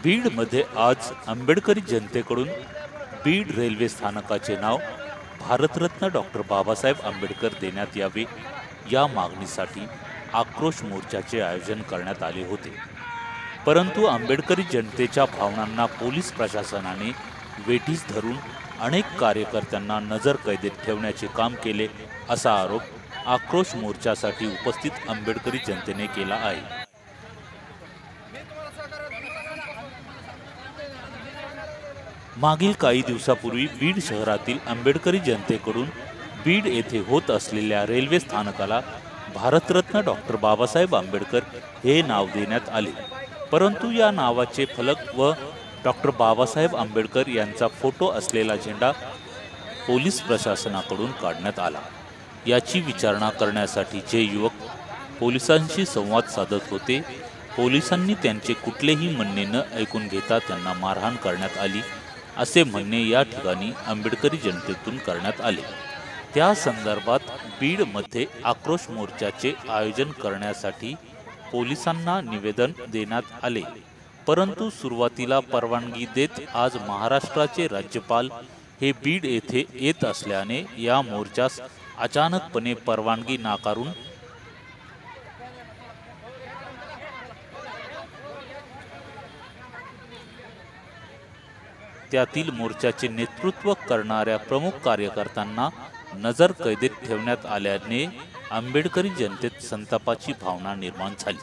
बीडमध्ये आज आंबेडकरी जनतेकडून बीड रेल्वे स्थानकाचे नाव भारतरत्न डॉक्टर बाबासाहेब आंबेडकर देण्यात यावे या मागणीसाठी आक्रोश मोर्चाचे आयोजन करण्यात आले होते। परंतु आंबेडकरी जनतेच्या भावनांना पोलीस प्रशासनाने वेठीस धरून अनेक कार्यकर्त्यांना नजरकैदेत ठेवण्याचे काम केले असा आरोप आक्रोश मोर्चासाठी उपस्थित आंबेडकरी जनतेने केला आहे। मागील काही दिवसापूर्वी बीड शहरातील आंबेडकरी जनतेकडून बीड येथे होत असलेल्या रेल्वे स्थानकाला भारतरत्न डॉक्टर बाबासाहेब आंबेडकर हे नाव देण्यात आले। परंतु या नावाचे फलक व डॉक्टर बाबासाहेब आंबेडकर यांचा फोटो असलेला झेंडा पोलीस प्रशासनाकडून काढण्यात आला। याची विचारणा करण्यासाठी जे युवक पोलिसांशी संवाद साधत होते, पोलिसांनी त्यांचे कुठलेही म्हणणे न ऐकून घेता त्यांना मारहाण करण्यात आली असे म्हणणे या ठिकाणी आंबेडकरी जनतेतून करण्यात आले। त्या संदर्भात बीडमध्ये आक्रोश मोर्चाचे आयोजन करण्यासाठी पोलिसांना निवेदन देण्यात आले। परंतु सुरुवातीला परवानगी देत आज महाराष्ट्राचे राज्यपाल हे बीड येथे येत असल्याने या मोर्चास अचानकपणे परवानगी नाकारून त्यातील मोर्चाचे नेतृत्व करणाऱ्या प्रमुख कार्यकर्त्यांना नजरकैदेत ठेवण्यात आल्याने आंबेडकरी जनतेत संतापाची भावना निर्माण झाली।